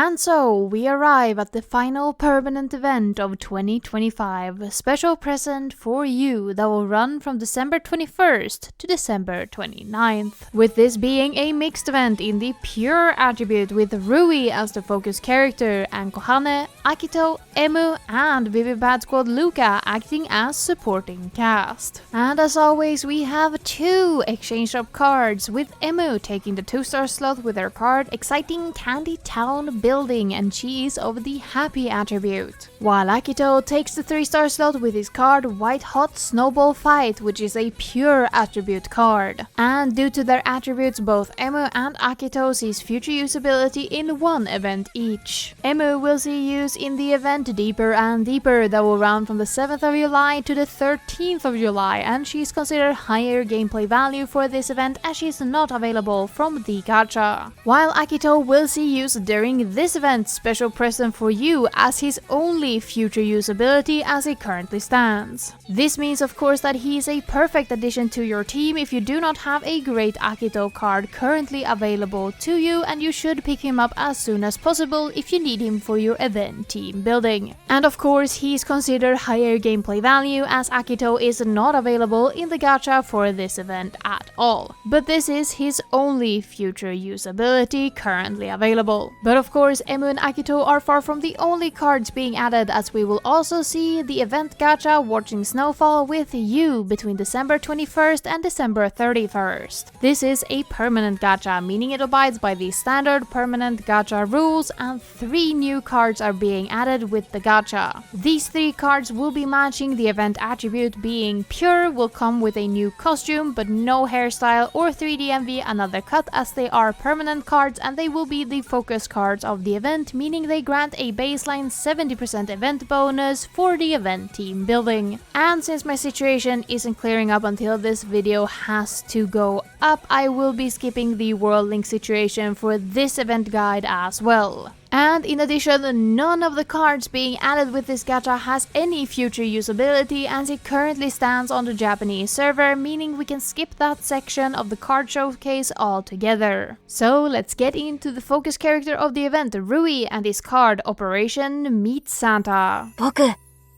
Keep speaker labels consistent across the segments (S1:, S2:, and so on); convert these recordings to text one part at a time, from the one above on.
S1: And so, we arrive at the final permanent event of 2025, a special present for you that will run from December 21st to December 29th. With this being a mixed event in the pure attribute with Rui as the focus character and Kohane, Akito, Emu and Vivi Bad Squad LUKA acting as supporting cast. And as always, we have 2 exchange shop cards, with Emu taking the 2-star slot with her card Exciting Candy Town Building and she is of the happy attribute, while Akito takes the 3-star slot with his card White Hot Snowball Fight, which is a pure attribute card. And due to their attributes, both Emu and Akito sees future usability in 1 event each. Emu will see use in the event Deeper and Deeper that will run from the 7th of July to the 13th of July, and she's considered higher gameplay value for this event as she is not available from the gacha. While Akito will see use during this event, special present for you as his only future usability as it currently stands. This means of course that he is a perfect addition to your team if you do not have a great Akito card currently available to you, and you should pick him up as soon as possible if you need him for your event team building. And of course he is considered higher gameplay value as Akito is not available in the gacha for this event at all. But this is his only future usability currently available. But of course Emu and Akito are far from the only cards being added, as we will also see the event gacha Watching Snowfall with you between December 21st and December 31st. This is a permanent gacha, meaning it abides by the standard permanent gacha rules, and 3 new cards are being added with the gacha. These 3 cards will be matching the event attribute, being pure will come with a new costume but no hairstyle or 3D MV another cut, as they are permanent cards and they will be the focus cards of the event, meaning they grant a baseline 70% event bonus for the event team building. And since my situation isn't clearing up until this video has to go up, I will be skipping the world link situation for this event guide as well. And in addition, none of the cards being added with this gacha has any future usability as it currently stands on the Japanese server, meaning we can skip that section of the card showcase altogether. So let's get into the focus character of the event, Rui, and his card Operation Meet Santa.
S2: 僕、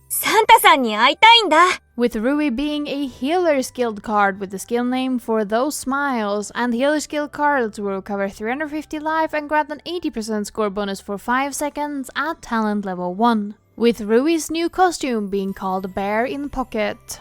S2: サンタさんに会いたいんだ。
S1: With Rui being a healer skilled card with the skill name For Those Smiles, and healer skill cards will recover 350 life and grant an 80% score bonus for 5 seconds at talent level 1. With Rui's new costume being called Bear in Pocket.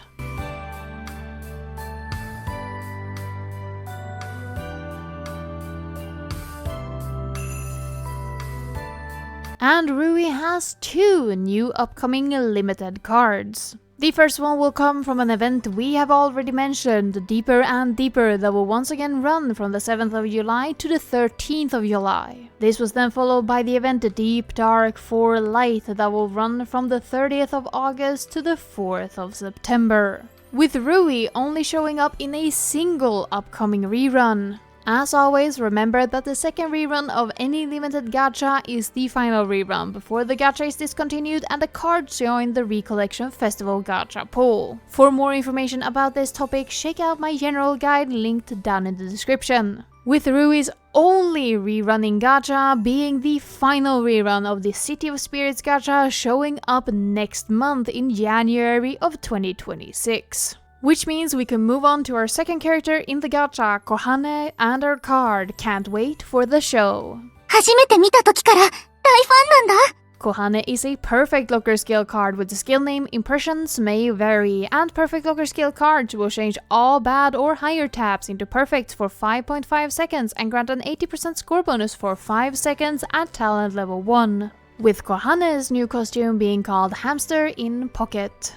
S1: And Rui has 2 new upcoming limited cards. The first one will come from an event we have already mentioned, Deeper and Deeper, that will once again run from the 7th of July to the 13th of July. This was then followed by the event Deep Dark 4 Light that will run from the 30th of August to the 4th of September. With Rui only showing up in a single upcoming rerun. As always, remember that the second rerun of any limited gacha is the final rerun before the gacha is discontinued and the cards join the Recollection Festival gacha pool. For more information about this topic, check out my general guide linked down in the description. With Rui's only rerunning gacha being the final rerun of the City of Spirits gacha showing up next month in January of 2026. Which means we can move on to our second character in the gacha, Kohane, and her card Can't Wait for the Show.
S2: 初めて見た時から大ファンなんだ。
S1: Kohane is a perfect looker skill card with the skill name Impressions May Vary, and perfect looker skill cards will change all bad or higher taps into perfects for 5.5 seconds and grant an 80% score bonus for 5 seconds at talent level 1. With Kohane's new costume being called Hamster in Pocket.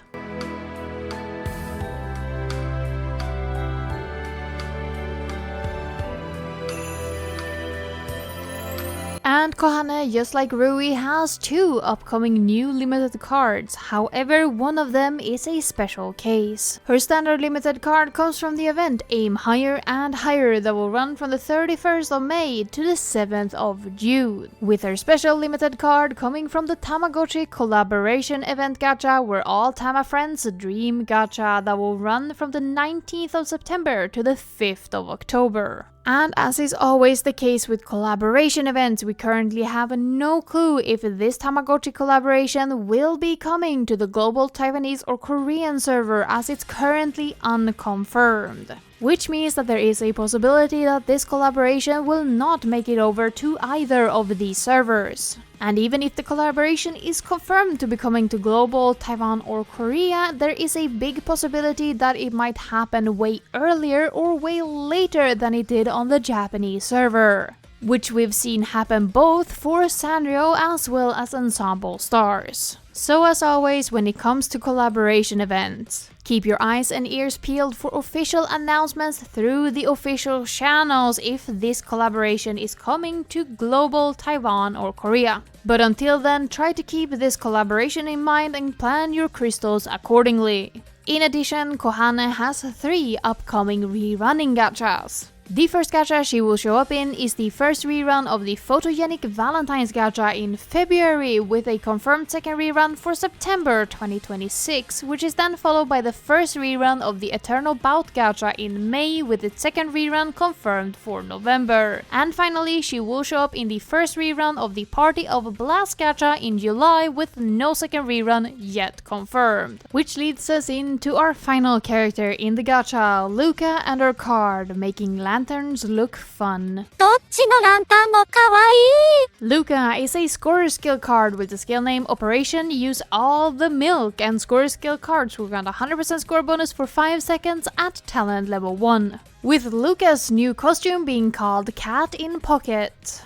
S1: And Kohane, just like Rui, has 2 upcoming new limited cards, however one of them is a special case. Her standard limited card comes from the event Aim Higher and Higher that will run from the 31st of May to the 7th of June, with her special limited card coming from the Tamagotchi collaboration event gacha We're All Tama Friends Dream gacha that will run from the 19th of September to the 5th of October. And as is always the case with collaboration events, we currently have no clue if this Tamagotchi collaboration will be coming to the global Taiwanese or Korean server, as it's currently unconfirmed. Which means that there is a possibility that this collaboration will not make it over to either of these servers. And even if the collaboration is confirmed to be coming to global Taiwan or Korea, there is a big possibility that it might happen way earlier or way later than it did on the Japanese server, which we've seen happen both for Sanrio as well as Ensemble Stars. So as always, when it comes to collaboration events, keep your eyes and ears peeled for official announcements through the official channels if this collaboration is coming to global Taiwan or Korea. But until then, try to keep this collaboration in mind and plan your crystals accordingly. In addition, KOHANE has 3 upcoming rerunning gachas. The first gacha she will show up in is the first rerun of the Photogenic Valentine's gacha in February, with a confirmed second rerun for September 2026, which is then followed by the first rerun of the Eternal Bout gacha in May, with its second rerun confirmed for November. And finally, she will show up in the first rerun of the Party of Blast gacha in July, with no second rerun yet confirmed. Which leads us into our final character in the gacha, LUKA, and her card, making lanterns look fun.
S2: どっちのランタンもかわいい
S1: LUKA is a scorer skill card with the skill name Operation Use All the Milk, and scorer skill cards will grant 100% score bonus for 5 seconds at talent level 1. With LUKA's new costume being called Cat in Pocket.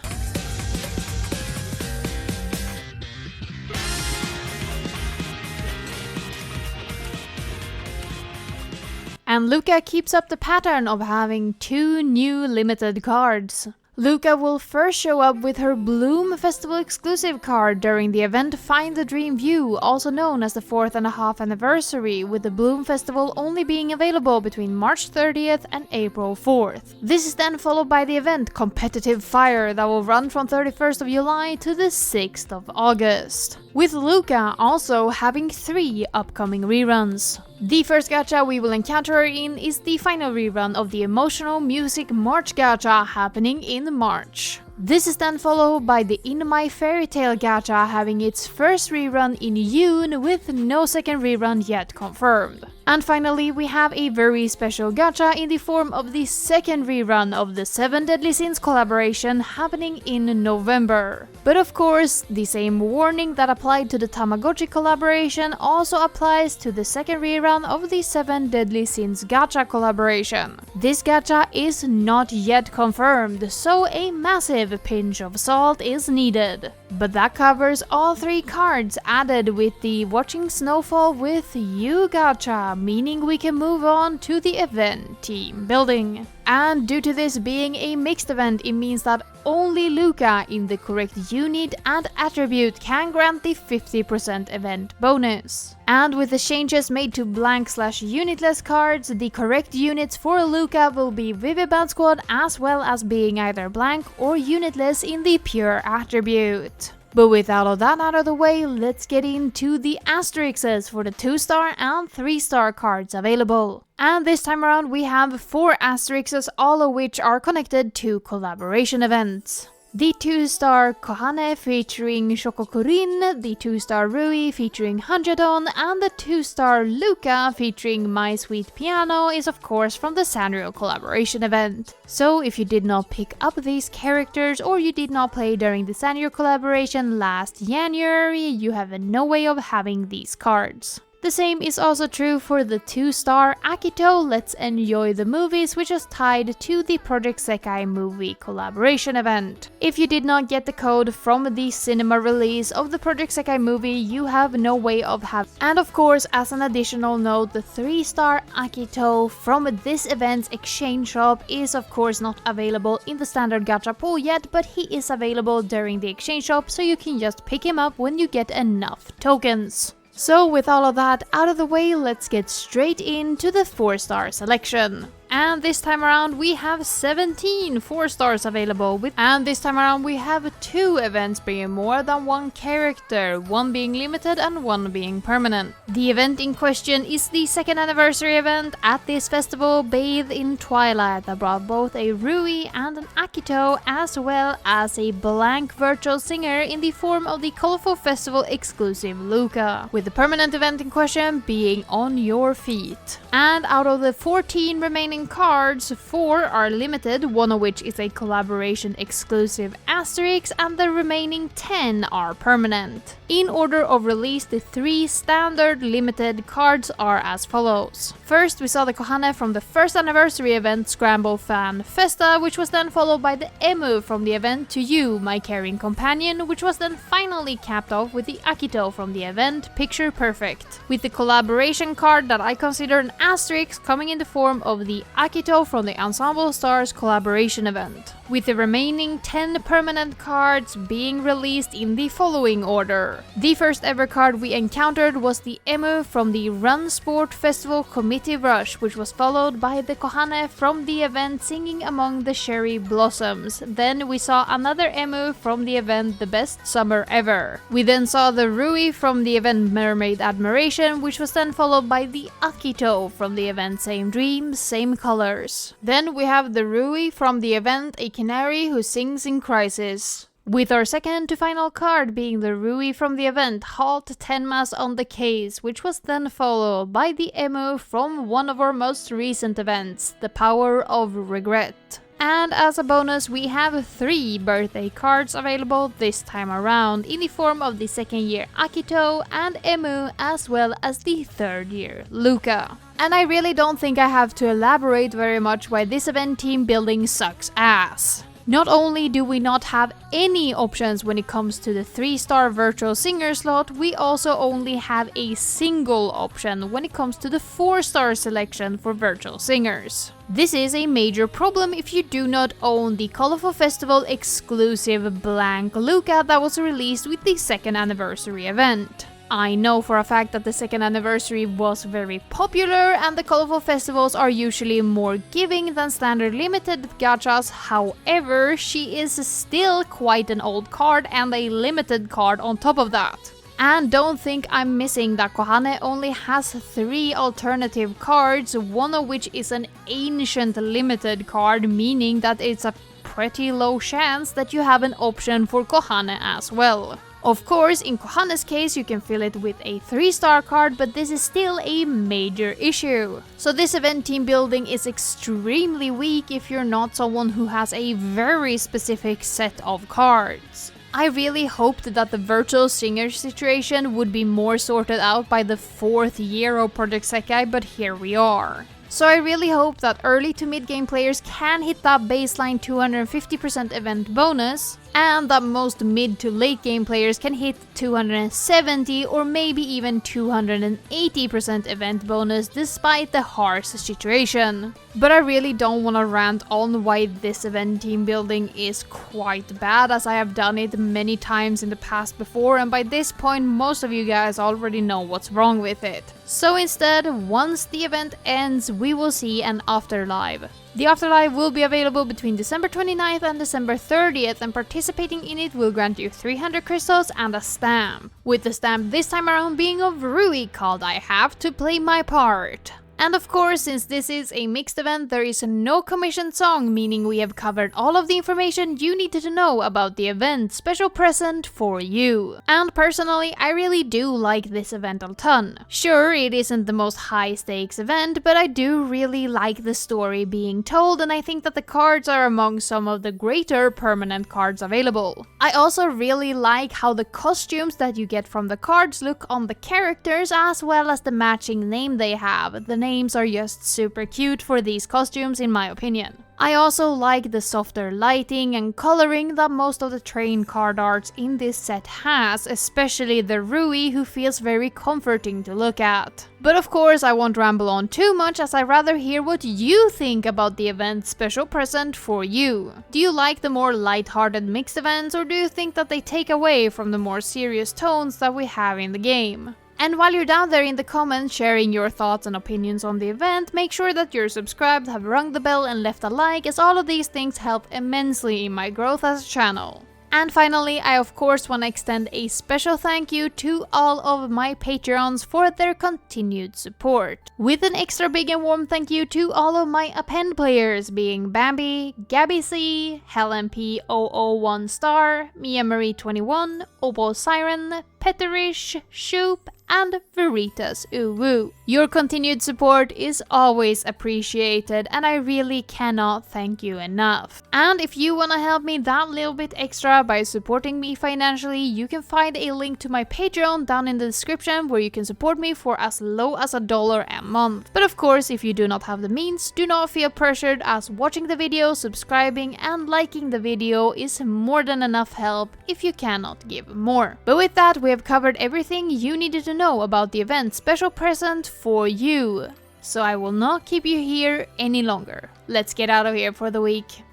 S1: And LUKA keeps up the pattern of having 2 new limited cards. LUKA will first show up with her Bloom Festival exclusive card during the event Find the Dream View, also known as the 4.5th anniversary, with the Bloom Festival only being available between March 30th and April 4th. This is then followed by the event Competitive Fire that will run from 31st of July to the 6th of August, with LUKA also having 3 upcoming reruns. The first gacha we will encounter her in is the final rerun of the Emotional Music March gacha happening in March. This is then followed by the In My Fairy Tale gacha having its first rerun in June, with no second rerun yet confirmed. And finally, we have a very special gacha in the form of the second rerun of the 7 Deadly Sins collaboration happening in November. But of course, the same warning that applied to the Tamagotchi collaboration also applies to the second rerun of the 7 Deadly Sins gacha collaboration. This gacha is not yet confirmed, so a massive pinch of salt is needed. But that covers all 3 cards added with the Watching Snowfall with You gacha, meaning we can move on to the event team building. And due to this being a mixed event, it means that only LUKA in the correct unit and attribute can grant the 50% event bonus. And with the changes made to blank/unitless cards, the correct units for LUKA will be Vivid Bad Squad, as well as being either blank or unitless in the pure attribute. But with all of that out of the way, let's get into the asterisks for the 2-star and 3-star cards available. And this time around we have 4 asterisks, all of which are connected to collaboration events. The 2-star KOHANE featuring Shokokurin, the 2-star Rui featuring Hanjadon, and the 2-star LUKA featuring My Sweet Piano is of course from the Sanrio collaboration event. So if you did not pick up these characters or you did not play during the Sanrio collaboration last January, you have no way of having these cards. The same is also true for the 2-star Akito Let's Enjoy the Movies, which is tied to the Project Sekai movie collaboration event. If you did not get the code from the cinema release of the Project Sekai movie, you have no way of having. And of course, as an additional note, the 3-star Akito from this event's exchange shop is of course not available in the standard gacha pool yet, but he is available during the exchange shop, so you can just pick him up when you get enough tokens. So with all of that out of the way, let's get straight into the 4-star selection. And this time around we have 17 4 stars available and this time around we have 2 events being more than 1 character, one being limited and one being permanent. The event in question is the 2nd anniversary event at this festival, Bathe in Twilight, that brought both a Rui and an Akito as well as a blank virtual singer in the form of the colorful festival exclusive LUKA, with the permanent event in question being On Your Feet. And out of the 14 remaining cards, 4 are limited, one of which is a collaboration exclusive asterisk, and the remaining 10 are permanent. In order of release, the 3 standard limited cards are as follows. First, we saw the KOHANE from the 1st anniversary event Scramble Fan Festa, which was then followed by the Emu from the event To You, My Caring Companion, which was then finally capped off with the Akito from the event Picture Perfect, with the collaboration card that I consider an asterisk coming in the form of the Akito from the Ensemble Stars collaboration event, with the remaining 10 permanent cards being released in the following order. The first ever card we encountered was the Emu from the Run Sport Festival Committee Rush, which was followed by the KOHANE from the event Singing Among the Cherry Blossoms. Then we saw another Emu from the event The Best Summer Ever. We then saw the Rui from the event Mermaid Admiration, which was then followed by the Akito from the event Same Dreams, Same Colors. Then we have the Rui from the event A Canary Who Sings in Crisis, with our second to final card being the Rui from the event Halt Tenmas on the Case, which was then followed by the Emu from one of our most recent events, The Power of Regret. And as a bonus, we have 3 birthday cards available this time around in the form of the 2nd year Akito and Emu, as well as the 3rd year LUKA. And I really don't think I have to elaborate very much why this event team building sucks ass. Not only do we not have any options when it comes to the 3-star virtual singer slot, we also only have a single option when it comes to the 4-star selection for virtual singers. This is a major problem if you do not own the Colorful Festival exclusive blank LUKA that was released with the 2nd anniversary event. I know for a fact that the 2nd anniversary was very popular and the colorful festivals are usually more giving than standard limited gachas. However, she is still quite an old card and a limited card on top of that. And don't think I'm missing that KOHANE only has 3 alternative cards, one of which is an ancient limited card, meaning that it's a pretty low chance that you have an option for KOHANE as well. Of course, in KOHANE's case you can fill it with a 3-star card, but this is still a major issue. So this event team building is extremely weak if you're not someone who has a very specific set of cards. I really hoped that the virtual singer situation would be more sorted out by the 4th year of Project Sekai, but here we are. So I really hope that early to mid-game players can hit that baseline 250% event bonus, and that most mid to late game players can hit 270 or maybe even 280% event bonus despite the harsh situation. But I really don't want to rant on why this event team building is quite bad, as I have done it many times in the past before, and by this point most of you guys already know what's wrong with it. So instead, once the event ends, we will see an afterlife. The afterlife will be available between December 29th and December 30th, and participating in it will grant you 300 crystals and a stamp, with the stamp this time around being of Rui called I Have to Play My Part. And of course, since this is a mixed event, there is no commissioned song, meaning we have covered all of the information you needed to know about the event, special present for you. And personally, I really do like this event a ton. Sure, it isn't the most high stakes event, but I do really like the story being told, and I think that the cards are among some of the greater permanent cards available. I also really like how the costumes that you get from the cards look on the characters, as well as the matching name they have. The names are just super cute for these costumes in my opinion. I also like the softer lighting and coloring that most of the train card arts in this set has, especially the Rui, who feels very comforting to look at. But of course I won't ramble on too much, as I rather hear what you think about the event's special present for you. Do you like the more light-hearted mixed events, or do you think that they take away from the more serious tones that we have in the game? And while you're down there in the comments sharing your thoughts and opinions on the event, make sure that you're subscribed, have rung the bell and left a like, as all of these things help immensely in my growth as a channel. And finally, I of course want to extend a special thank you to all of my Patreons for their continued support. With an extra big and warm thank you to all of my append players, being Bambi, Gabby C, Helen P001 Star, Mia Marie 21, Obo Siren, Petterish, Shoop, and Veritas Uwu. Your continued support is always appreciated, and I really cannot thank you enough. And if you wanna help me that little bit extra by supporting me financially, you can find a link to my Patreon down in the description where you can support me for as low as $1 a month. But of course, if you do not have the means, do not feel pressured, as watching the video, subscribing, and liking the video is more than enough help if you cannot give more. But with that, we have covered everything you needed to know about the event special present for you. So I will not keep you here any longer. Let's get out of here for the week.